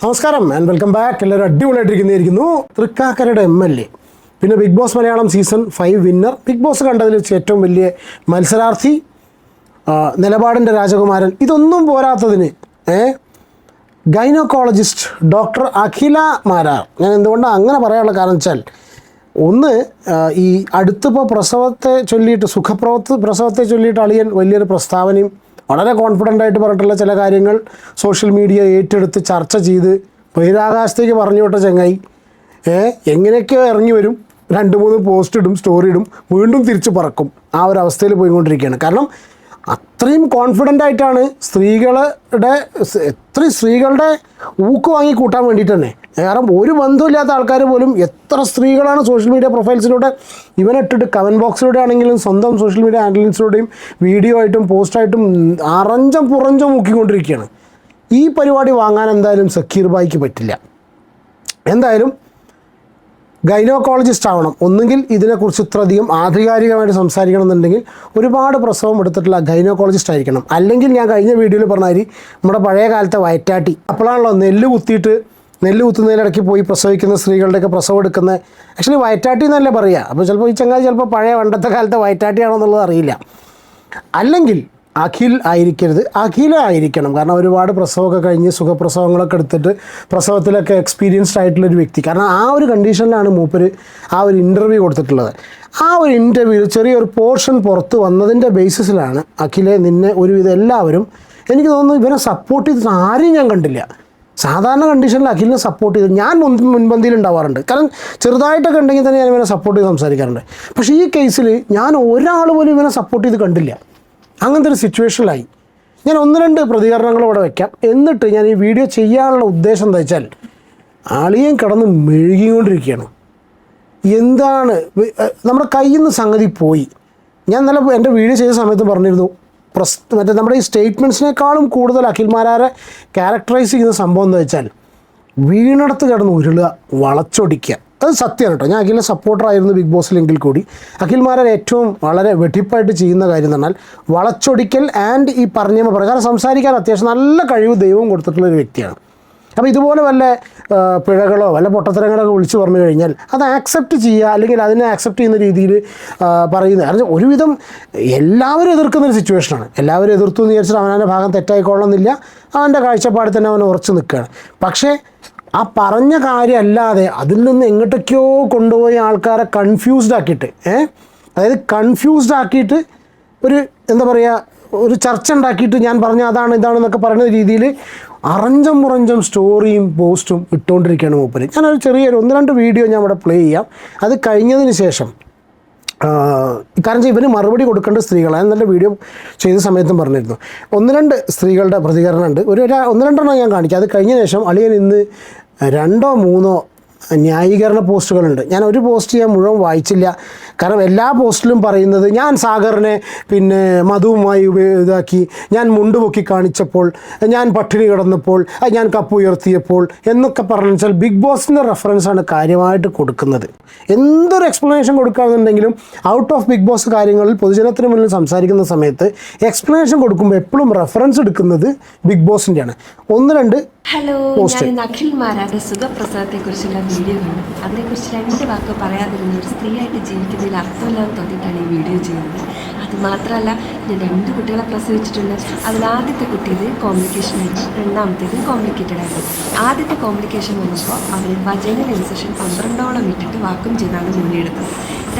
നമസ്കാരം and welcome back. എല്ലാവരും അടിപൊളിയായിട്ടിരിക്കുന്നു. തൃക്കാക്കരയുടെ MLA, പിന്നെ Bigg Boss Malayalam season 5 winner, Bigg Boss കണ്ടതിൽ വെച്ച് ഏറ്റവും വലിയ മത്സരാർത്ഥി, നിലപാടിൻ്റെ രാജകുമാരൻ. ഇതൊന്നും പോരാത്തതിന് ഗൈനക്കോളജിസ്റ്റ് ഡോക്ടർ അഖില മാരാർ. ഞാൻ എന്തുകൊണ്ടാണ് അങ്ങനെ പറയാനുള്ള കാരണം വെച്ചാൽ, ഒന്ന്, ഈ അടുത്തിപ്പോൾ പ്രസവത്തെ ചൊല്ലിയിട്ട് പ്രസവത്തെ ചൊല്ലിയിട്ട് അളിയൻ വലിയൊരു പ്രസ്താവനയും വളരെ കോൺഫിഡൻ്റ് ആയിട്ട് പറഞ്ഞിട്ടുള്ള ചില കാര്യങ്ങൾ സോഷ്യൽ മീഡിയ ഏറ്റെടുത്ത് ചർച്ച ചെയ്ത് ബഹിരാകാശത്തേക്ക് പറഞ്ഞു വിട്ട ചങ്ങായി എങ്ങനെയൊക്കെയോ ഇറങ്ങി വരും, 2-3 പോസ്റ്റ് ഇടും, സ്റ്റോറി ഇടും, വീണ്ടും തിരിച്ച് പറക്കും. ആ ഒരു അവസ്ഥയിൽ പോയിക്കൊണ്ടിരിക്കുകയാണ്. കാരണം അത്രയും കോൺഫിഡൻ്റ് ആയിട്ടാണ് സ്ത്രീകളുടെ ഊക്ക് വാങ്ങി കൂട്ടാൻ വേണ്ടിയിട്ട് തന്നെ. കാരണം ഒരു ബന്ധമില്ലാത്ത ആൾക്കാർ പോലും എത്ര സ്ത്രീകളാണ് സോഷ്യൽ മീഡിയ പ്രൊഫൈൽസിലൂടെ ഇവനിട്ടിട്ട് കമൻറ്റ് ബോക്സിലൂടെ ആണെങ്കിലും സ്വന്തം സോഷ്യൽ മീഡിയ ഹാൻഡിൽസിലൂടെയും വീഡിയോ ആയിട്ടും പോസ്റ്റായിട്ടും അറഞ്ചം പുറഞ്ചം മുക്കിക്കൊണ്ടിരിക്കുകയാണ്. ഈ പരിപാടി വാങ്ങാൻ എന്തായാലും സക്കീർ ബായിക്ക് പറ്റില്ല. എന്തായാലും ഗൈനക്കോളജിസ്റ്റ് ആവണം. ഒന്നുകിൽ ഇതിനെക്കുറിച്ച് ഇത്രയധികം ആധികാരികമായിട്ട് സംസാരിക്കണം എന്നുണ്ടെങ്കിൽ ഒരുപാട് പ്രസവം എടുത്തിട്ടുള്ള ഗൈനക്കോളജിസ്റ്റ് ആയിരിക്കണം. അല്ലെങ്കിൽ ഞാൻ കഴിഞ്ഞ വീഡിയോയിൽ പറഞ്ഞാൽ നമ്മുടെ പഴയ കാലത്തെ വയറ്റാട്ടി, അപ്പോഴാണല്ലോ നെല്ല് കുത്തുന്നതിനിടയ്ക്ക് പോയി പ്രസവിക്കുന്ന സ്ത്രീകളുടെയൊക്കെ പ്രസവം എടുക്കുന്ന, ആക്ച്വലി വയറ്റാട്ടി എന്നല്ലേ പറയുക. അപ്പോൾ ചിലപ്പോൾ ഈ ചങ്ങാതി ചിലപ്പോൾ പഴയ പണ്ടത്തെ കാലത്തെ വയറ്റാട്ടിയാണോ എന്നുള്ളത് അറിയില്ല. അല്ലെങ്കിൽ അഖിൽ ആയിരിക്കരുത്, അഖില ആയിരിക്കണം. കാരണം ഒരുപാട് പ്രസവമൊക്കെ കഴിഞ്ഞ് സുഖപ്രസവങ്ങളൊക്കെ എടുത്തിട്ട് പ്രസവത്തിലൊക്കെ എക്സ്പീരിയൻസ്ഡ് ആയിട്ടുള്ളൊരു വ്യക്തി. കാരണം ആ ഒരു കണ്ടീഷനിലാണ് മൂപ്പർ ആ ഒരു ഇൻ്റർവ്യൂ കൊടുത്തിട്ടുള്ളത്. ആ ഒരു ഇൻ്റർവ്യൂവിൽ ചെറിയൊരു പോർഷൻ പുറത്ത് വന്നതിൻ്റെ ബേസിസിലാണ് അഖിലെ നിന്നെ ഒരുവിധം എല്ലാവരും, എനിക്ക് തോന്നുന്നു ഇവരെ സപ്പോർട്ട് ചെയ്തിട്ട് ആരെയും ഞാൻ കണ്ടില്ല. സാധാരണ കണ്ടീഷനിൽ അഖിലിനെ സപ്പോർട്ട് ചെയ്ത് ഞാൻ മുൻപന്തിയിൽ ഉണ്ടാവാറുണ്ട്. കാരണം ചെറുതായിട്ടൊക്കെ ഉണ്ടെങ്കിൽ തന്നെ ഞാൻ ഇവനെ സപ്പോർട്ട് ചെയ്ത് സംസാരിക്കാറുണ്ട്. പക്ഷേ ഈ കേസിൽ ഞാൻ ഒരാൾ പോലും ഇവനെ സപ്പോർട്ട് ചെയ്ത് കണ്ടില്ല. അങ്ങനത്തെ ഒരു സിറ്റുവേഷനിലായി. ഞാൻ 1-2 പ്രതികരണങ്ങൾ ഇവിടെ വയ്ക്കാം. എന്നിട്ട് ഞാൻ ഈ വീഡിയോ ചെയ്യാനുള്ള ഉദ്ദേശം എന്താ വെച്ചാൽ, അളിയൻ കിടന്ന് മെഴുകിക്കൊണ്ടിരിക്കുകയാണ്. എന്താണ് നമ്മുടെ കയ്യിൽ നിന്ന് സംഗതി പോയി. ഞാൻ ഇന്നലെ എൻ്റെ വീഡിയോ ചെയ്ത സമയത്ത് പറഞ്ഞിരുന്നു, മറ്റേ നമ്മുടെ ഈ സ്റ്റേറ്റ്മെൻറ്റ്സിനേക്കാളും കൂടുതൽ അഖിൽമാരാരെ ക്യാരക്ടറൈസ് ചെയ്യുന്ന സംഭവം എന്താ വെച്ചാൽ, വീണടത്ത് കിടന്ന് ഉരുളുക, വളച്ചൊടിക്കുക. അത് സത്യമാണ് കേട്ടോ. ഞാൻ അഖിലിൻ്റെ സപ്പോർട്ടറായിരുന്നു ബിഗ് ബോസിലെങ്കിൽ കൂടി അഖിൽമാരെ ഏറ്റവും വളരെ വെട്ടിപ്പായിട്ട് ചെയ്യുന്ന കാര്യം എന്ന് പറഞ്ഞാൽ വളച്ചൊടിക്കൽ ആൻഡ് ഈ പറഞ്ഞ പ്രകാരം സംസാരിക്കാൻ അത്യാവശ്യം നല്ല കഴിവ് ദൈവം കൊടുത്തിട്ടുള്ളൊരു വ്യക്തിയാണ്. അപ്പോൾ ഇതുപോലെ വല്ല പിഴകളോ വല്ല പൊട്ടത്തരങ്ങളൊക്കെ വിളിച്ചു പറഞ്ഞു കഴിഞ്ഞാൽ അത് ആക്സെപ്റ്റ് ചെയ്യുക, അല്ലെങ്കിൽ അതിനെ ആക്സെപ്റ്റ് ചെയ്യുന്ന രീതിയിൽ പറയുന്നത്. കാരണം ഒരുവിധം എല്ലാവരും എതിർക്കുന്നൊരു സിറ്റുവേഷനാണ്. എല്ലാവരും എതിർത്തു എന്ന് വിചാരിച്ചിട്ട് അവനവൻ്റെ ഭാഗം തെറ്റായിക്കൊള്ളുന്നില്ല. അവൻ്റെ കാഴ്ചപ്പാടിൽ തന്നെ അവൻ ഉറച്ചു നിൽക്കുകയാണ്. പക്ഷേ ആ പറഞ്ഞ കാര്യമല്ലാതെ അതിൽ നിന്ന് എങ്ങോട്ടൊക്കെയോ കൊണ്ടുപോയി ആൾക്കാരെ കൺഫ്യൂസ്ഡ് ആക്കിയിട്ട് അതായത് കൺഫ്യൂസ്ഡ് ആക്കിയിട്ട് ഒരു എന്താ പറയുക, ഒരു ചർച്ച ഉണ്ടാക്കിയിട്ട് ഞാൻ പറഞ്ഞ അതാണ് ഇതാണെന്നൊക്കെ പറയുന്ന രീതിയിൽ അറഞ്ചം മുറഞ്ചം സ്റ്റോറിയും പോസ്റ്റും ഇട്ടുകൊണ്ടിരിക്കുകയാണ് മൂപ്പര്. ഞാനൊരു ചെറിയൊരു 1-2 വീഡിയോ ഞാൻ ഇവിടെ പ്ലേ ചെയ്യാം. അത് കഴിഞ്ഞതിന് ശേഷം, കാരണം ഇവന് മറുപടി കൊടുക്കേണ്ട സ്ത്രീകളാണ്. നല്ല വീഡിയോ ചെയ്ത സമയത്തും പറഞ്ഞിരുന്നു. 1-2 സ്ത്രീകളുടെ പ്രതികരണമുണ്ട്. 1-2 ഞാൻ കാണിക്കാം. അത് കഴിഞ്ഞ ശേഷം അളിയൻ ഇന്ന് 2-3 ന്യായീകരണ പോസ്റ്റുകളുണ്ട്. ഞാൻ ഒരു പോസ്റ്റ് ഞാൻ മുഴുവൻ വായിച്ചില്ല. കാരണം എല്ലാ പോസ്റ്റിലും പറയുന്നത് ഞാൻ സാഗറിനെ പിന്നെ മധുവുമായി ഇതാക്കി, ഞാൻ മുണ്ട് പൊക്കി കാണിച്ചപ്പോൾ, ഞാൻ പട്ടിണി കിടന്നപ്പോൾ, ഞാൻ കപ്പ് ഉയർത്തിയപ്പോൾ എന്നൊക്കെ പറഞ്ഞു വെച്ചാൽ ബിഗ് ബോസിൻ്റെ റെഫറൻസാണ് കാര്യമായിട്ട് കൊടുക്കുന്നത്. എന്തൊരു എക്സ്പ്ലനേഷൻ കൊടുക്കുകയാണെന്നുണ്ടെങ്കിലും ഔട്ട് ഓഫ് ബിഗ് ബോസ് കാര്യങ്ങളിൽ പൊതുജനത്തിന് മുന്നിൽ സംസാരിക്കുന്ന സമയത്ത് എക്സ്പ്ലനേഷൻ കൊടുക്കുമ്പോൾ എപ്പോഴും റെഫറൻസ് എടുക്കുന്നത് ബിഗ് ബോസിൻ്റെയാണ്. 1-2 ഹലോ, ഞാൻ അഖിൽ മാരാരുടെ സുഖപ്രസവത്തെക്കുറിച്ചുള്ള വീഡിയോ കണ്ടു. അതിനെക്കുറിച്ച് 2 വാക്ക് പറയാതിരുന്ന ഒരു സ്ത്രീയായിട്ട് ജീവിക്കുന്നതിൽ അർത്ഥമില്ലാന്ന് തോന്നിയിട്ടാണ് ഈ വീഡിയോ ചെയ്യുന്നത്. അതുമാത്രമല്ല, ഞാൻ 2 കുട്ടികളെ പ്രസവിച്ചിട്ടുണ്ട്. അതിലാദ്യത്തെ കുട്ടിയത് കോംപ്ലിക്കേഷൻ ആയിരുന്നു, രണ്ടാമത്തേത് കോംപ്ലിക്കേറ്റഡ് ആയിരുന്നു. ആദ്യത്തെ കോംപ്ലിക്കേഷൻ വന്നപ്പോൾ അവർ വജൈനൽ ഇൻസെക്ഷൻ 12ഓളം ഇട്ടിട്ട് വാക്വം ചെയ്താണ് മുന്നിയെടുത്തത്.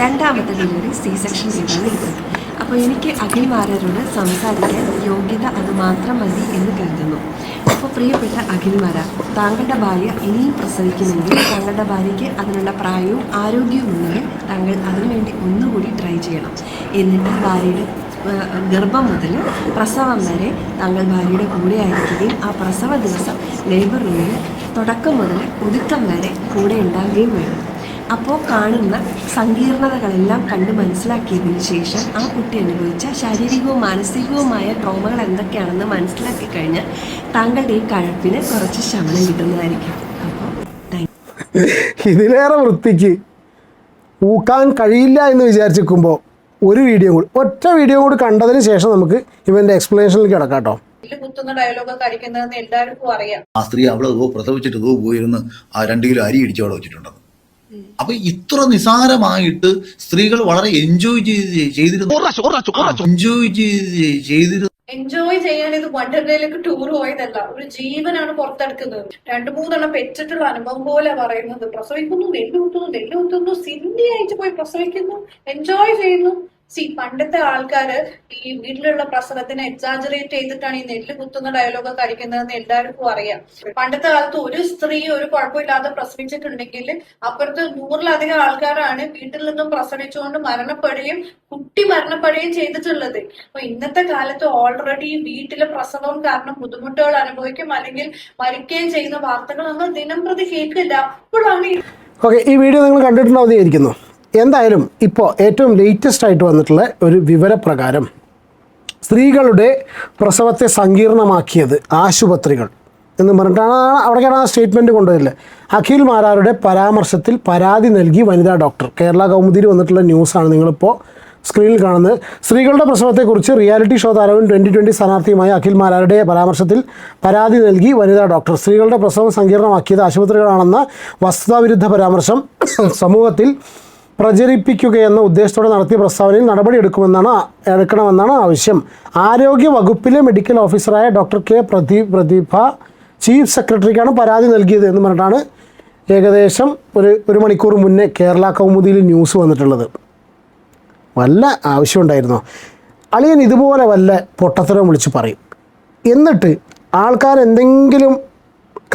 രണ്ടാമത്തെ ഡെലിവറി C-സെക്ഷൻ ചെയ്താണ് എടുത്തത്. അപ്പോൾ എനിക്ക് അഖിൽ മാരാരോട് സംസാരിക്കാൻ യോഗ്യത അതുമാത്രം മതി എന്ന് കരുതുന്നു. അപ്പോൾ പ്രിയപ്പെട്ട അഖിൽമാര, താങ്കളുടെ ഭാര്യ ഇനിയും പ്രസവിക്കുമെങ്കിൽ താങ്കളുടെ ഭാര്യയ്ക്ക് അതിനുള്ള പ്രായവും ആരോഗ്യവും ഉണ്ടെങ്കിൽ താങ്കൾ അതിനുവേണ്ടി ഒന്നുകൂടി ട്രൈ ചെയ്യണം. എന്നിട്ട് ഭാര്യയുടെ ഗർഭം മുതൽ പ്രസവം വരെ താങ്കൾ ഭാര്യയുടെ കൂടെ ആയിരിക്കുകയും ആ പ്രസവ ദിവസം ലേബർ റൂമിൽ തുടക്കം മുതൽ ഒതുക്കം വരെ കൂടെ ഉണ്ടാകുകയും വേണം. അപ്പോൾ കാണുന്ന സങ്കീർണതകളെല്ലാം കണ്ട് മനസ്സിലാക്കിയതിന് ശേഷം ആ കുട്ടി അനുഭവിച്ച ശാരീരികവും മാനസികവുമായ ട്രോമകൾ എന്തൊക്കെയാണെന്ന് മനസ്സിലാക്കി കഴിഞ്ഞാൽ താങ്കളുടെ ഈ കഴപ്പിന് കുറച്ച് ശമനം കിട്ടുന്നതായിരിക്കും. അപ്പോൾ ഇതിലേറെ വൃത്തിക്ക് ഊക്കാൻ കഴിയില്ല എന്ന് വിചാരിച്ചിരിക്കുമ്പോൾ ഒറ്റ വീഡിയോ കൂടി കണ്ടതിന് ശേഷം നമുക്ക് ഇവൻ്റെ എക്സ്പ്ലനേഷനിലേക്ക് കിടക്കാം കേട്ടോ. കുത്തുന്ന ഡയലോഗൊക്കെ അടിക്കുന്നതെന്ന് എല്ലാവർക്കും അറിയാം. ആ സ്ത്രീ അവള് പ്രസവിച്ചിട്ട് പോയിരുന്ന് ആ 2 കിലോ അരി ഇടിച്ച് അവിടെ വെച്ചിട്ടുണ്ടെന്ന്. അപ്പൊ ഇത്ര നിസാരമായിട്ട് സ്ത്രീകൾ വളരെ എൻജോയ് ചെയ്തിരുന്നു. എൻജോയ് ചെയ്യാൻ ഇത് വണ്ടർലയിലേക്ക് ടൂർ പോയതല്ല, ഒരു ജീവനാണ് പുറത്തെടുക്കുന്നത്. 2-3 പെറ്റിട്ടുള്ള അനുഭവം പോലെ പറയുന്നത്. പ്രസവിക്കുന്നു, നെല്ല് കുത്തുന്നു, സിന്ധി ആയിട്ട് പോയി പ്രസവിക്കുന്നു, എൻജോയ് ചെയ്യുന്നു. പണ്ടത്തെ ആൾക്കാര് ഈ വീട്ടിലുള്ള പ്രസവത്തിനെ എക്സാജറേറ്റ് ചെയ്തിട്ടാണ് ഈ നെല്ല് കുത്തുന്ന ഡയലോഗൊക്കെ അടിക്കുന്നതെന്ന് എല്ലാവർക്കും അറിയാം. പണ്ടത്തെ കാലത്ത് ഒരു സ്ത്രീ ഒരു കുഴപ്പമില്ലാതെ പ്രസവിച്ചിട്ടുണ്ടെങ്കിൽ അപ്പുറത്ത് 100-ലധികം ആൾക്കാരാണ് വീട്ടിൽ നിന്നും പ്രസവിച്ചുകൊണ്ട് മരണപ്പെടുകയും കുട്ടി മരണപ്പെടുകയും ചെയ്തിട്ടുള്ളത്. അപ്പൊ ഇന്നത്തെ കാലത്ത് ഓൾറെഡി വീട്ടിലെ പ്രസവം കാരണം ബുദ്ധിമുട്ടുകൾ അനുഭവിക്കും അല്ലെങ്കിൽ മരിക്കുകയും ചെയ്യുന്ന വാർത്തകൾ നമ്മൾ ദിനം പ്രതി കേൾക്കില്ല. അപ്പോഴാണ് ഓക്കെ, ഈ വീഡിയോ നിങ്ങൾ കണ്ടിട്ടുണ്ടാവുന്നതായിരിക്കുന്നു. എന്തായാലും ഇപ്പോൾ ഏറ്റവും ലേറ്റസ്റ്റ് ആയിട്ട് വന്നിട്ടുള്ള ഒരു വിവരപ്രകാരം സ്ത്രീകളുടെ പ്രസവത്തെ സങ്കീർണമാക്കിയത് ആശുപത്രികൾ എന്ന് പറഞ്ഞിട്ടാണ് അവിടേക്കാണ് ആ സ്റ്റേറ്റ്മെൻറ്റ് കൊണ്ടുവരില്ലേ. അഖിൽ മാരാരുടെ പരാമർശത്തിൽ പരാതി നൽകി വനിതാ ഡോക്ടർ. കേരള കൗമുദിയിൽ വന്നിട്ടുള്ള ന്യൂസാണ് നിങ്ങളിപ്പോൾ സ്ക്രീനിൽ കാണുന്നത്. സ്ത്രീകളുടെ പ്രസവത്തെക്കുറിച്ച് റിയാലിറ്റി ഷോ താരവും 2020 സ്ഥാനാർത്ഥിയുമായ അഖിൽ മാരാരുടെ പരാമർശത്തിൽ പരാതി നൽകി വനിതാ ഡോക്ടർ. സ്ത്രീകളുടെ പ്രസവം സങ്കീർണമാക്കിയത് ആശുപത്രികളാണെന്ന വസ്തുതാവിരുദ്ധ പരാമർശം സമൂഹത്തിൽ പ്രചരിപ്പിക്കുകയെന്ന ഉദ്ദേശത്തോടെ നടത്തിയ പ്രസ്താവനയിൽ നടപടി എടുക്കണമെന്നാണ് ആവശ്യം. ആരോഗ്യ വകുപ്പിലെ മെഡിക്കൽ ഓഫീസറായ ഡോക്ടർ കെ പ്രതിഭ ചീഫ് സെക്രട്ടറിക്കാണ് പരാതി നൽകിയത് എന്ന് പറഞ്ഞിട്ടാണ് ഏകദേശം ഒരു മണിക്കൂർ മുന്നേ കേരള കൗമുദിയിൽ ന്യൂസ് വന്നിട്ടുള്ളത്. വല്ല ആവശ്യമുണ്ടായിരുന്നോ? അളിയൻ ഇതുപോലെ വല്ല പൊട്ടത്തരം വിളിച്ച് പറയും, എന്നിട്ട് ആൾക്കാർ എന്തെങ്കിലും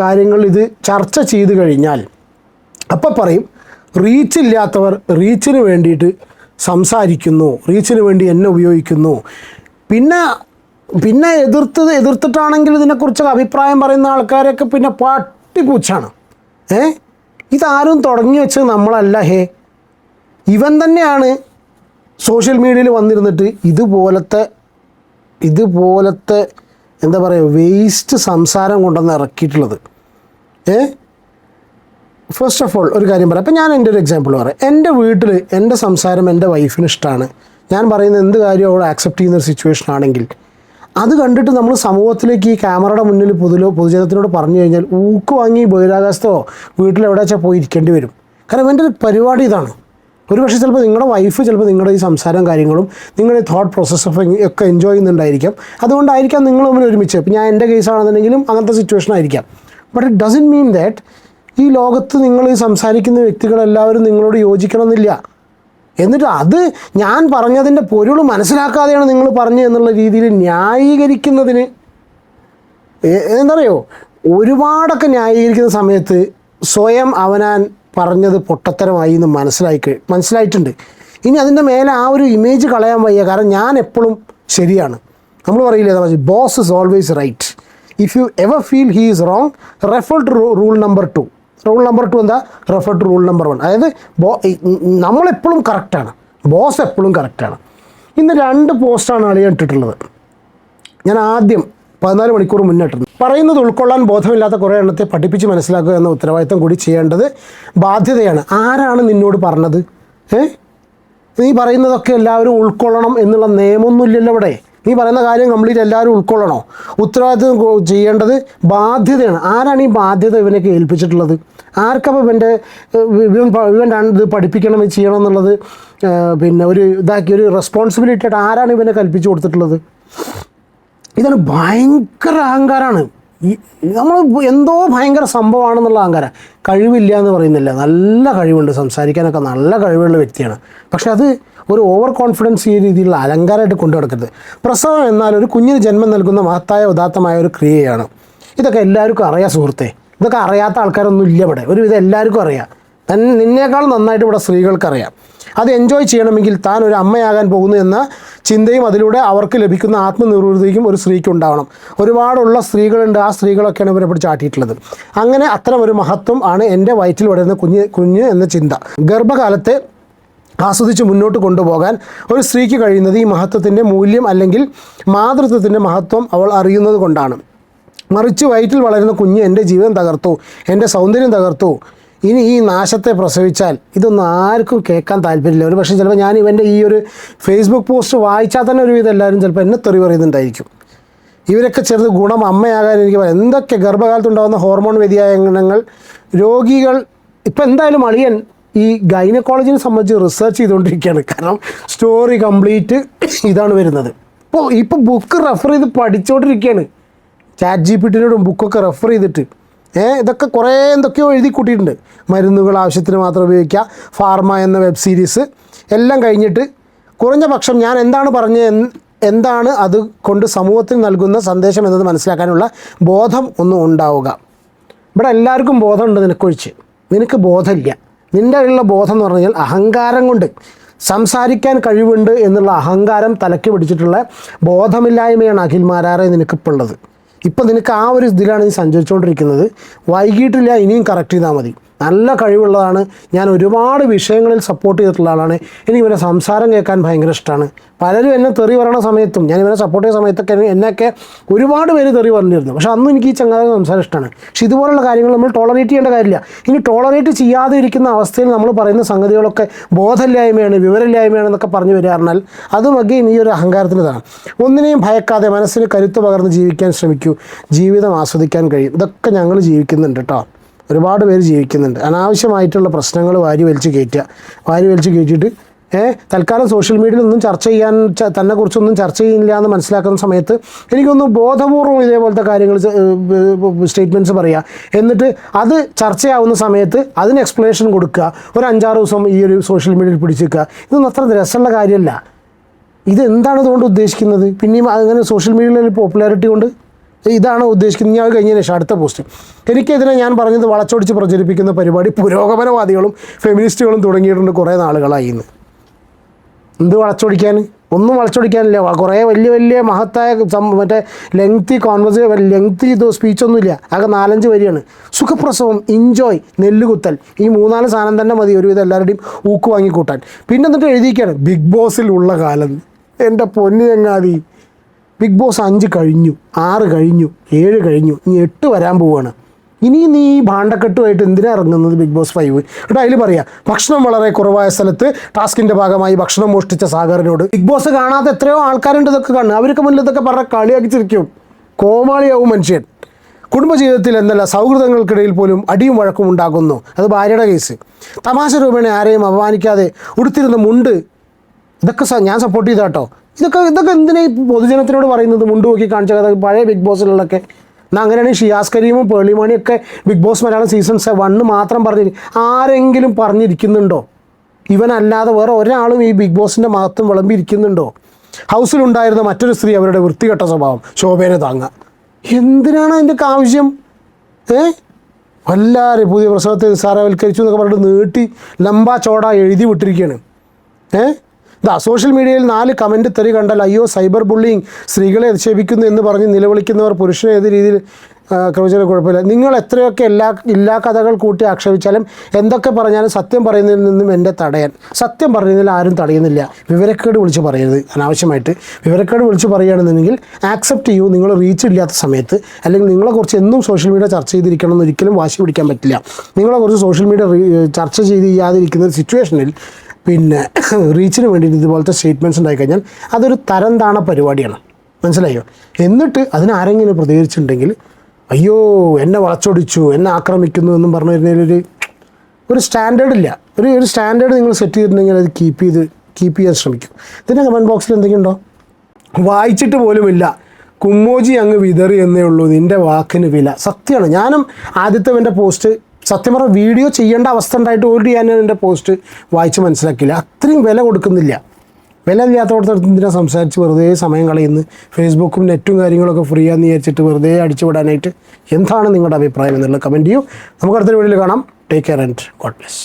കാര്യങ്ങൾ ഇത് ചർച്ച ചെയ്ത് കഴിഞ്ഞാൽ അപ്പം പറയും റീച്ചില്ലാത്തവർ റീച്ചിന് വേണ്ടിയിട്ട് സംസാരിക്കുന്നു, റീച്ചിന് വേണ്ടി എന്നെ ഉപയോഗിക്കുന്നു. പിന്നെ എതിർത്തിട്ടാണെങ്കിൽ ഇതിനെക്കുറിച്ച് അഭിപ്രായം പറയുന്ന ആൾക്കാരൊക്കെ പിന്നെ പട്ടിപ്പൂച്ചാണ്. ഇതാരും തുടങ്ങി വെച്ചത് നമ്മളല്ല. ഇവൻ തന്നെയാണ് സോഷ്യൽ മീഡിയയിൽ വന്നിരുന്നിട്ട് ഇതുപോലത്തെ എന്താ പറയുക വേസ്റ്റ് സംസാരം കൊണ്ടുവന്ന് ഇറക്കിയിട്ടുള്ളത്. ഫസ്റ്റ് ഓഫ് ഓൾ ഒരു കാര്യം പറയാം. അപ്പോൾ ഞാൻ എൻ്റെ ഒരു എക്സാമ്പിൾ പറയാം. എൻ്റെ വീട്ടിൽ എൻ്റെ സംസാരം എൻ്റെ വൈഫിന് ഇഷ്ടമാണ്, ഞാൻ പറയുന്ന എന്ത് കാര്യവും അവൾ ആക്സെപ്റ്റ് ചെയ്യുന്ന ഒരു സിറ്റുവേഷൻ ആണെങ്കിൽ അത് കണ്ടിട്ട് നമ്മൾ സമൂഹത്തിലേക്ക് ഈ ക്യാമറയുടെ മുന്നിൽ പൊതുജനത്തിനോട് പറഞ്ഞു കഴിഞ്ഞാൽ ഊക്ക് വാങ്ങി ബഹിരാകാശത്തോ വീട്ടിലെവിടെ വെച്ചാൽ പോയി ഇരിക്കേണ്ടി വരും. കാരണം എൻ്റെ ഒരു പരിപാടി ഇതാണ്. ഒരു പക്ഷേ ചിലപ്പോൾ നിങ്ങളുടെ വൈഫ് ചിലപ്പോൾ നിങ്ങളുടെ ഈ സംസാരം കാര്യങ്ങളും നിങ്ങളുടെ തോട്ട് പ്രോസസ്സ് ഒക്കെ എൻജോയ് ചെയ്യുന്നുണ്ടായിരിക്കാം. അതുകൊണ്ടായിരിക്കാം നിങ്ങൾ തമ്മിൽ ഒരുമിച്ച്. ഇപ്പം ഞാൻ എൻ്റെ കേസാണെന്നുണ്ടെങ്കിലും അങ്ങനത്തെ സിറ്റുവേഷൻ ആയിരിക്കാം. But it doesn't mean that ഈ ലോകത്ത് നിങ്ങൾ സംസാരിക്കുന്ന വ്യക്തികളെല്ലാവരും നിങ്ങളോട് യോജിക്കണമെന്നില്ല. എന്നിട്ട് അത് ഞാൻ പറഞ്ഞതിൻ്റെ പൊരുൾ മനസ്സിലാക്കാതെയാണ് നിങ്ങൾ പറഞ്ഞു എന്നുള്ള രീതിയിൽ ന്യായീകരിക്കുന്നതിന് എന്തറിയോ, ഒരുപാടൊക്കെ ന്യായീകരിക്കുന്ന സമയത്ത് സ്വയം അവനാൻ പറഞ്ഞത് പൊട്ടത്തരമായി എന്ന് മനസ്സിലായിട്ടുണ്ട്. ഇനി അതിൻ്റെ മേലെ ആ ഒരു ഇമേജ് കളയാൻ വയ്യ. കാരണം ഞാൻ എപ്പോഴും ശരിയാണ്. നമ്മൾ പറയില്ലേ, boss is always right. If you ever feel he is wrong, refer to rule number 2. Rule number 2 എന്താ? Refer to rule number 1. അതായത് നമ്മളെപ്പോഴും കറക്റ്റാണ്, ബോസ് എപ്പോഴും കറക്റ്റാണ്. ഇന്ന് 2 പോസ്റ്റാണ് അളിയാൻ ഇട്ടിട്ടുള്ളത്. ഞാൻ ആദ്യം 14 മണിക്കൂർ മുന്നേ ഇട്ടിരുന്നു. പറയുന്നത് ഉൾക്കൊള്ളാൻ ബോധമില്ലാത്ത കുറേ എണ്ണത്തെ പഠിപ്പിച്ച് മനസ്സിലാക്കുക എന്ന ഉത്തരവാദിത്തം കൂടി ചെയ്യേണ്ടത് ബാധ്യതയാണ്. ആരാണ് നിന്നോട് പറഞ്ഞത്? നീ പറയുന്നതൊക്കെ എല്ലാവരും ഉൾക്കൊള്ളണം എന്നുള്ള നിയമമൊന്നുമില്ലല്ലോ ഇവിടെ. നീ പറയുന്ന കാര്യം കംപ്ലീറ്റ് എല്ലാവരും ഉൾക്കൊള്ളണോ? ഉത്തരവാദിത്വം ചെയ്യേണ്ടത് ബാധ്യതയാണ്. ആരാണ് ഈ ബാധ്യത ഇവനൊക്കെ ഏൽപ്പിച്ചിട്ടുള്ളത്? ആർക്കപ്പോൾ ഇവൻ ഇത് പഠിപ്പിക്കണം, ഇത് ചെയ്യണം എന്നുള്ളത് പിന്നെ ഒരു റെസ്പോൺസിബിലിറ്റി ആയിട്ട് ആരാണ് ഇവനെ കൽപ്പിച്ചു കൊടുത്തിട്ടുള്ളത്? ഇതാണ് ഭയങ്കര അഹങ്കാരമാണ്. നമ്മൾ എന്തോ ഭയങ്കര സംഭവമാണെന്നുള്ള അഹങ്കാരം. കഴിവില്ല എന്ന് പറയുന്നില്ല, നല്ല കഴിവുണ്ട്, സംസാരിക്കാനൊക്കെ നല്ല കഴിവുള്ള വ്യക്തിയാണ്. പക്ഷെ അത് ഒരു ഓവർ കോൺഫിഡൻസ് ഈ രീതിയിലുള്ള അലങ്കാരമായിട്ട് കൊണ്ടു നടക്കരുത്. പ്രസവം എന്നാൽ ഒരു കുഞ്ഞിന് ജന്മം നൽകുന്ന മഹത്തായ ഉദാത്തമായ ഒരു ക്രിയയാണ്. ഇതൊക്കെ എല്ലാവർക്കും അറിയാം സുഹൃത്തെ. ഇതൊക്കെ അറിയാത്ത ആൾക്കാരൊന്നും ഇല്ല ഇവിടെ. ഒരുവിധം എല്ലാവർക്കും അറിയാം. നിന്നേക്കാൾ നന്നായിട്ട് ഇവിടെ സ്ത്രീകൾക്കറിയാം. അത് എൻജോയ് ചെയ്യണമെങ്കിൽ താൻ ഒരു അമ്മയാകാൻ പോകുന്നു എന്ന ചിന്തയും അതിലൂടെ അവർക്ക് ലഭിക്കുന്ന ആത്മനിർവൃതിയും ഒരു സ്ത്രീക്ക് ഉണ്ടാവണം. ഒരുപാടുള്ള സ്ത്രീകളുണ്ട്, ആ സ്ത്രീകളൊക്കെയാണ് ഇവരെ പിടിച്ച് ആട്ടിയിട്ടുള്ളത്. അങ്ങനെ അത്തരം ഒരു മഹത്വം ആണ് എൻ്റെ വയറ്റിൽ വളരുന്ന കുഞ്ഞ് എന്ന ചിന്ത. ഗർഭകാലത്തെ ആസ്വദിച്ച് മുന്നോട്ട് കൊണ്ടുപോകാൻ ഒരു സ്ത്രീക്ക് കഴിയുന്നത് ഈ മഹത്വത്തിൻ്റെ മൂല്യം അല്ലെങ്കിൽ മാതൃത്വത്തിൻ്റെ മഹത്വം അവൾ അറിയുന്നത് കൊണ്ടാണ്. മറിച്ച് വയറ്റിൽ വളരുന്ന കുഞ്ഞ് എൻ്റെ ജീവിതം തകർത്തു, എൻ്റെ സൗന്ദര്യം തകർത്തു, ഇനി ഈ നാശത്തെ പ്രസവിച്ചാൽ, ഇതൊന്നും ആർക്കും കേൾക്കാൻ താല്പര്യമില്ല. ഒരു പക്ഷേ ചിലപ്പോൾ ഞാൻ ഇവൻ്റെ ഈ ഒരു ഫേസ്ബുക്ക് പോസ്റ്റ് വായിച്ചാൽ തന്നെ ഒരുവിധം എല്ലാവരും ചിലപ്പോൾ എന്നെ തെറി പറയുന്നുണ്ടായിരിക്കും. ഇവരൊക്കെ ചെറുത് ഗുണം അമ്മയാകാൻ എനിക്ക് പറയാം. എന്തൊക്കെ ഗർഭകാലത്തുണ്ടാകുന്ന ഹോർമോൺ വ്യതിയാനങ്ങൾ രോഗികൾ ഇപ്പം എന്തായാലും അളിയൻ ഈ ഗൈനക്കോളജിനെ സംബന്ധിച്ച് റിസർച്ച് ചെയ്തുകൊണ്ടിരിക്കുകയാണ്. കാരണം സ്റ്റോറി കംപ്ലീറ്റ് ഇതാണ് വരുന്നത്. ഇപ്പോൾ ബുക്ക് റെഫർ ചെയ്ത് പഠിച്ചുകൊണ്ടിരിക്കുകയാണ്. ChatGPT-നോടും ബുക്കൊക്കെ റെഫർ ചെയ്തിട്ട് ഇതൊക്കെ കുറേ എന്തൊക്കെയോ എഴുതി കൂട്ടിയിട്ടുണ്ട്. മരുന്നുകൾ ആവശ്യത്തിന് മാത്രം ഉപയോഗിക്കുക, ഫാർമ എന്ന വെബ് സീരീസ് എല്ലാം കഴിഞ്ഞിട്ട് കുറഞ്ഞ പക്ഷം ഞാൻ എന്താണ് പറഞ്ഞത്, എന്താണ് അത് കൊണ്ട് സമൂഹത്തിന് നൽകുന്ന സന്ദേശം എന്നത് മനസ്സിലാക്കാനുള്ള ബോധം ഒന്നും ഉണ്ടാവുക. ഇവിടെ എല്ലാവർക്കും ബോധമുണ്ട്, നിനക്കൊഴിച്ച് നിനക്ക് ബോധമില്ല. നിൻ്റെ ഉള്ള ബോധം എന്ന് പറഞ്ഞാൽ അഹങ്കാരം കൊണ്ട് സംസാരിക്കാൻ കഴിവുണ്ട് എന്നുള്ള അഹങ്കാരം തലയ്ക്ക് പിടിച്ചിട്ടുള്ള ബോധമില്ലായ്മയാണ് അഖിൽ മാരാറെ നിനക്കിപ്പോൾ ഉള്ളത്. ഇപ്പം നിനക്ക് ആ ഒരു ഇതിലാണ് നീ സഞ്ചരിച്ചുകൊണ്ടിരിക്കുന്നത്. വൈകിട്ടില്ല, ഇനിയും കറക്റ്റ് ചെയ്താൽ മതി. നല്ല കഴിവുള്ളതാണ്. ഞാൻ ഒരുപാട് വിഷയങ്ങളിൽ സപ്പോർട്ട് ചെയ്തിട്ടുള്ള ആളാണ്. എനിക്ക് ഇവരെ സംസാരം കേൾക്കാൻ ഭയങ്കര ഇഷ്ടമാണ്. പലരും എന്നെ തെറി പറയണ സമയത്തും ഞാൻ ഇവരെ സപ്പോർട്ട് ചെയ്യുന്ന സമയത്തൊക്കെ എന്നെയൊക്കെ ഒരുപാട് പേര് തെറി പറഞ്ഞിരുന്നു. പക്ഷേ അന്നും എനിക്ക് ഈ ചങ്ങാതി സംസാരം ഇഷ്ടമാണ്. പക്ഷെ ഇതുപോലുള്ള കാര്യങ്ങൾ നമ്മൾ ടോളറേറ്റ് ചെയ്യേണ്ട കാര്യമില്ല. ഇനി ടോളറേറ്റ് ചെയ്യാതെ ഇരിക്കുന്ന അവസ്ഥയിൽ നമ്മൾ പറയുന്ന സംഗതികളൊക്കെ ബോധമില്ലായ്മയാണ്, വിവരമില്ലായ്മയാണ് എന്നൊക്കെ പറഞ്ഞു വരിക പറഞ്ഞാൽ അതും അഗെയിൻ ഈ ഒരു അഹങ്കാരത്തിൻ്റെതാണ്. ഒന്നിനെയും ഭയക്കാതെ മനസ്സിന് കരുത്ത് പകർന്ന് ജീവിക്കാൻ ശ്രമിക്കൂ. ജീവിതം ആസ്വദിക്കാൻ കഴിയും. ഇതൊക്കെ ഞങ്ങൾ ജീവിക്കുന്നുണ്ട് കേട്ടോ. ഒരുപാട് പേര് ജീവിക്കുന്നുണ്ട്. അനാവശ്യമായിട്ടുള്ള പ്രശ്നങ്ങൾ വാരി വലിച്ച് കയറ്റിയിട്ട് തൽക്കാലം സോഷ്യൽ മീഡിയയിൽ ഒന്നും ചർച്ച ചെയ്യാൻ തന്നെക്കുറിച്ചൊന്നും ചർച്ച ചെയ്യില്ല എന്ന് മനസ്സിലാക്കുന്ന സമയത്ത് എനിക്കൊന്ന് ബോധപൂർവ്വം ഇതേപോലത്തെ കാര്യങ്ങൾ സ്റ്റേറ്റ്മെൻറ്റ്സ് പറയുക, എന്നിട്ട് അത് ചർച്ചയാവുന്ന സമയത്ത് അതിന് എക്സ്പ്ലനേഷൻ കൊടുക്കുക, ഒരു 5-6 ദിവസം ഈ ഒരു സോഷ്യൽ മീഡിയയിൽ പിടിച്ചിരിക്കുക. ഇതൊന്നും അത്ര രസമുള്ള കാര്യമല്ല. ഇതെന്താണ് ഇതുകൊണ്ട് ഉദ്ദേശിക്കുന്നത്? പിന്നെയും അങ്ങനെ സോഷ്യൽ മീഡിയയിൽ പോപ്പുലാരിറ്റി കൊണ്ട് ഇതാണ് ഉദ്ദേശിക്കുന്നത്. ഞാൻ കഴിഞ്ഞതിന് ശേഷം അടുത്ത പോസ്റ്റ് എനിക്കെതിരെ ഞാൻ പറഞ്ഞത് വളച്ചൊടിച്ച് പ്രചരിപ്പിക്കുന്ന പരിപാടി പുരോഗമനവാദികളും ഫെമിനിസ്റ്റുകളും തുടങ്ങിയിട്ടുണ്ട് കുറേ നാളുകളായി. ഇന്ന് എന്ത് വളച്ചൊടിക്കാൻ? ഒന്നും വളച്ചൊടിക്കാനില്ല. കുറേ വലിയ മഹത്തായ മറ്റേ ലെങ്തി സ്പീച്ചൊന്നുമില്ല. ആകെ 4-5 വരിയാണ്. സുഖപ്രസവം, എൻജോയ്, നെല്ലുകുത്തൽ, ഈ 3-4 സാധനം തന്നെ മതി ഒരുവിധം എല്ലാവരുടെയും ഊക്ക് വാങ്ങിക്കൂട്ടാൻ. പിന്നെ എന്നിട്ട് എഴുതിയിരിക്കുകയാണ് ബിഗ് ഉള്ള കാലം. എൻ്റെ പൊന്നു ചങ്ങാതി, ബിഗ് ബോസ് 5 കഴിഞ്ഞു, 6 കഴിഞ്ഞു, 7 കഴിഞ്ഞു, ഇനി 8 വരാൻ പോവുകയാണ്. ഇനി നീ ഈ ഭാണ്ഡക്കെട്ടുമായിട്ട് എന്തിനാണ് ഇറങ്ങുന്നത്? ബിഗ് ബോസ് 5 എന്നിട്ട് അതിൽ പറയാം ഭക്ഷണം വളരെ കുറവായ സ്ഥലത്ത് ടാസ്കിൻ്റെ ഭാഗമായി ഭക്ഷണം മോഷ്ടിച്ച സാഗറിനോട്. ബിഗ് ബോസ് കാണാത്ത എത്രയോ ആൾക്കാരുണ്ട് ഇതൊക്കെ കാണുക. അവർക്ക് മുന്നിൽ ഇതൊക്കെ പറഞ്ഞ കളിയാക്കി ചിരിക്കും. കോമാളിയാവും മനുഷ്യൻ. കുടുംബജീവിതത്തിൽ എന്നല്ല സൗഹൃദങ്ങൾക്കിടയിൽ പോലും അടിയും വഴക്കും ഉണ്ടാകുന്നു. അത് ഭാര്യയുടെ കേസ്. തമാശ രൂപേണ ആരെയും അപമാനിക്കാതെ ഉടുത്തിരുന്ന മുണ്ട്, ഇതൊക്കെ ഞാൻ സപ്പോർട്ട് ചെയ്താട്ടോ. ഇതൊക്കെ എന്തിനാ ഈ പൊതുജനത്തിനോട് പറയുന്നത്? മുണ്ട് നോക്കി കാണിച്ച കഥ പഴയ ബിഗ് ബോസിലുള്ളതൊക്കെ. എന്നാൽ അങ്ങനെയാണെങ്കിൽ ഷിയാസ് കരീമും പേളിമാണിയൊക്കെ ബിഗ് ബോസ് മലയാളം സീസൺ 1 മാത്രം ആരെങ്കിലും പറഞ്ഞിരിക്കുന്നുണ്ടോ? ഇവനല്ലാതെ വേറെ ഒരാളും ഈ ബിഗ് ബോസിൻ്റെ മഹത്വം വിളമ്പിയിരിക്കുന്നുണ്ടോ? ഹൗസിലുണ്ടായിരുന്ന മറ്റൊരു സ്ത്രീ അവരുടെ വൃത്തികെട്ട സ്വഭാവം ശോഭേനെ താങ്ങുക. എന്തിനാണ് അതിൻ്റെ ആവശ്യം? വല്ലാരെ പുതിയ പ്രസവത്തെ നിസ്സാരവൽക്കരിച്ചു എന്നൊക്കെ പറഞ്ഞിട്ട് നീട്ടി ലംബാ ചോട എഴുതി വിട്ടിരിക്കുകയാണ്. സോഷ്യൽ മീഡിയയിൽ 4 കമൻറ്റ് തെറി കണ്ടാൽ അയ്യോ സൈബർ ബുള്ളിങ്, സ്ത്രീകളെ അധിക്ഷേപിക്കുന്നു എന്ന് പറഞ്ഞ് നിലവിളിക്കുന്നവർ പുരുഷനെ ഏത് രീതിയിൽ ക്രമിച്ചാലും കുഴപ്പമില്ല. നിങ്ങൾ എത്രയൊക്കെ ഇല്ലാ കഥകൾ കൂട്ടി ആക്ഷേപിച്ചാലും എന്തൊക്കെ പറഞ്ഞാലും സത്യം പറയുന്നതിൽ നിന്നും എന്നെ തടയാൻ, സത്യം പറയുന്നതിൽ ആരും തടയുന്നില്ല. വിവരക്കേട് വിളിച്ച് പറയരുത് അനാവശ്യമായിട്ട്. വിവരക്കേട് വിളിച്ച് പറയുകയാണെന്നുണ്ടെങ്കിൽ ആക്സെപ്റ്റ് ചെയ്യൂ. നിങ്ങൾ റീച്ച് ഇല്ലാത്ത സമയത്ത്, അല്ലെങ്കിൽ നിങ്ങളെക്കുറിച്ച് എന്നും സോഷ്യൽ മീഡിയ ചർച്ച ചെയ്തിരിക്കണം എന്ന് ഒരിക്കലും വാശി പിടിക്കാൻ പറ്റില്ല. നിങ്ങളെക്കുറിച്ച് സോഷ്യൽ മീഡിയ ചർച്ച ചെയ്യാതിരിക്കുന്ന സിറ്റുവേഷനിൽ പിന്നെ റീച്ചിന് വേണ്ടിയിട്ട് ഇതുപോലത്തെ സ്റ്റേറ്റ്മെൻറ്റ്സ് ഉണ്ടായിക്കഴിഞ്ഞാൽ അതൊരു തരം താണ പരിപാടിയാണ്. മനസ്സിലായോ? എന്നിട്ട് അതിനാരെങ്കിലും പ്രതികരിച്ചിട്ടുണ്ടെങ്കിൽ അയ്യോ എന്നെ വളച്ചൊടിച്ചു, എന്നെ ആക്രമിക്കുന്നു എന്നും പറഞ്ഞു വരുന്നതിലൊരു സ്റ്റാൻഡേർഡ് ഇല്ല. ഒരു സ്റ്റാൻഡേർഡ് നിങ്ങൾ സെറ്റ് ചെയ്തിട്ടുണ്ടെങ്കിൽ അത് കീപ്പ് ചെയ്യാൻ ശ്രമിക്കും. ഇതിൻ്റെ കമൻറ്റ് ബോക്സിൽ എന്തെങ്കിലും ഉണ്ടോ? വായിച്ചിട്ട് പോലുമില്ല, കുമ്മോജി അങ്ങ് വിതറി എന്നേ ഉള്ളൂ, നിൻ്റെ വാക്കിന് വില. സത്യമാണ്. ഞാനും ആദ്യത്തെ പോസ്റ്റ് സത്യം പറഞ്ഞാൽ വീഡിയോ ചെയ്യേണ്ട അവസ്ഥ ഉണ്ടായിട്ട് ഓൾറെഡി ഞാൻ എൻ്റെ പോസ്റ്റ് വായിച്ച് മനസ്സിലാക്കിയില്ല. അത്രയും വില കൊടുക്കുന്നില്ല. വില ഇല്ലാത്തവിടത്ത് എന്തിനാ സംസാരിച്ച് വെറുതെ സമയം കളയുന്നു? ഫേസ്ബുക്കും നെറ്റും കാര്യങ്ങളൊക്കെ ഫ്രീ ആണെന്ന് വിചാരിച്ചിട്ട് വെറുതെ അടിച്ചു വിടാനായിട്ട് എന്താണ് നിങ്ങളുടെ അഭിപ്രായം എന്നുള്ളത് കമൻറ്റ് ചെയ്യൂ. നമുക്ക് അടുത്തൊരു വീഡിയോയിൽ കാണാം. Take care and God bless.